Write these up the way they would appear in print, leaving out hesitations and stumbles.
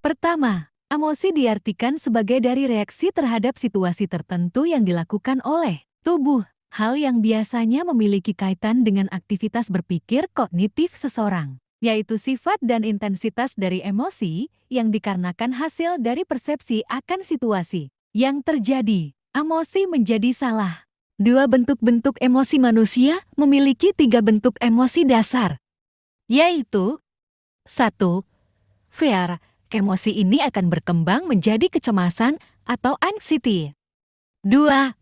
Pertama, emosi diartikan sebagai dari reaksi terhadap situasi tertentu yang dilakukan oleh tubuh. Hal yang biasanya memiliki kaitan dengan aktivitas berpikir kognitif seseorang, yaitu sifat dan intensitas dari emosi yang dikarenakan hasil dari persepsi akan situasi yang terjadi. Emosi menjadi salah. Dua bentuk-bentuk emosi manusia memiliki tiga bentuk emosi dasar, yaitu 1. Fear. Emosi ini akan berkembang menjadi kecemasan atau anxiety. 2.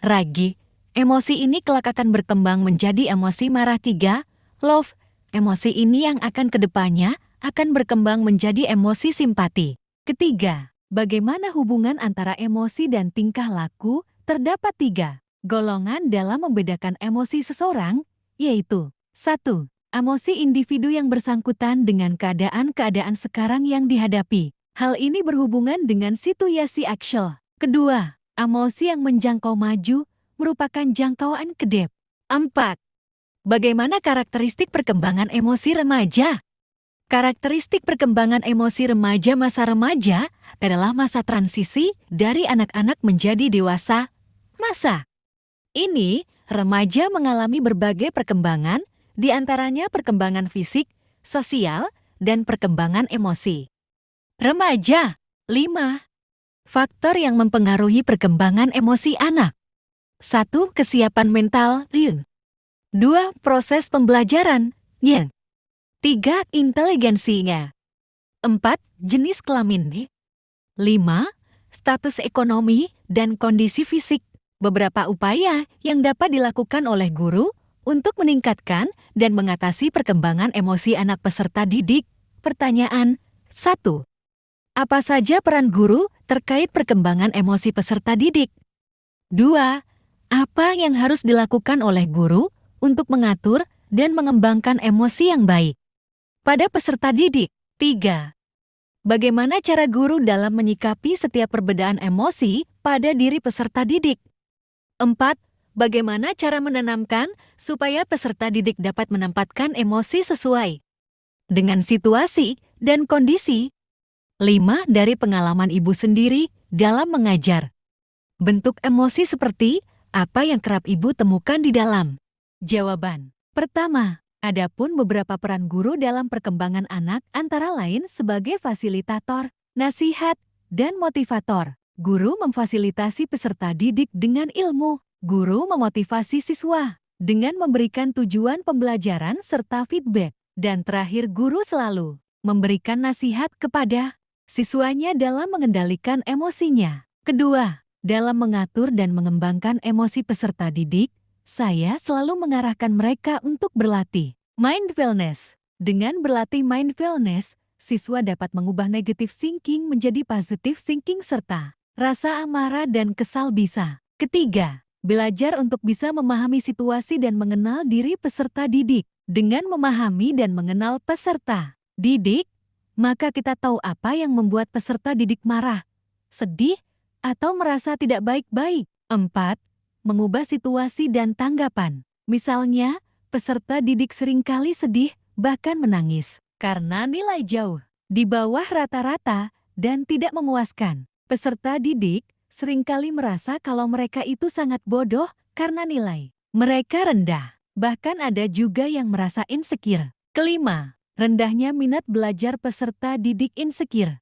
Ragi. Emosi ini kelak akan berkembang menjadi emosi marah. 3. Love. Emosi ini yang akan kedepannya akan berkembang menjadi emosi simpati. Ketiga, bagaimana hubungan antara emosi dan tingkah laku? Terdapat tiga golongan dalam membedakan emosi seseorang, yaitu 1. Emosi individu yang bersangkutan dengan keadaan-keadaan sekarang yang dihadapi. Hal ini berhubungan dengan situasi aktual. Kedua, emosi yang menjangkau maju, merupakan jangkauan kedep. 4. Bagaimana karakteristik perkembangan emosi remaja? Karakteristik perkembangan emosi remaja. Masa remaja adalah masa transisi dari anak-anak menjadi dewasa. Masa ini, remaja mengalami berbagai perkembangan, di antaranya perkembangan fisik, sosial, dan perkembangan emosi. Remaja. 5. Faktor yang mempengaruhi perkembangan emosi anak. 1. Kesiapan mental. 2. Proses pembelajaran. 3. Inteligensinya. 4. Jenis kelamin. 5. Status ekonomi dan kondisi fisik. Beberapa upaya yang dapat dilakukan oleh guru untuk meningkatkan dan mengatasi perkembangan emosi anak peserta didik. Pertanyaan 1. Apa saja peran guru terkait perkembangan emosi peserta didik? 2. Apa yang harus dilakukan oleh guru untuk mengatur dan mengembangkan emosi yang baik pada peserta didik? 3. Bagaimana cara guru dalam menyikapi setiap perbedaan emosi pada diri peserta didik? 4. Bagaimana cara menanamkan supaya peserta didik dapat menempatkan emosi sesuai dengan situasi dan kondisi? 5. Dari pengalaman ibu sendiri dalam mengajar. Bentuk emosi seperti apa yang kerap ibu temukan di dalam? Jawaban. Pertama, adapun beberapa peran guru dalam perkembangan anak antara lain sebagai fasilitator, nasihat, dan motivator. Guru memfasilitasi peserta didik dengan ilmu. Guru memotivasi siswa dengan memberikan tujuan pembelajaran serta feedback. Dan terakhir, guru selalu memberikan nasihat kepada siswanya dalam mengendalikan emosinya. Kedua, dalam mengatur dan mengembangkan emosi peserta didik, saya selalu mengarahkan mereka untuk berlatih mindfulness. Dengan berlatih mindfulness, siswa dapat mengubah negative thinking menjadi positive thinking serta rasa amarah dan kesal bisa. Ketiga, belajar untuk bisa memahami situasi dan mengenal diri peserta didik. Dengan memahami dan mengenal peserta didik, maka kita tahu apa yang membuat peserta didik marah, sedih, atau merasa tidak baik-baik. 4. Mengubah situasi dan tanggapan. Misalnya, peserta didik seringkali sedih, bahkan menangis, karena nilai jauh di bawah rata-rata dan tidak memuaskan. Peserta didik seringkali merasa kalau mereka itu sangat bodoh karena nilai mereka rendah. Bahkan ada juga yang merasa insecure. Kelima, rendahnya minat belajar peserta didik insecure.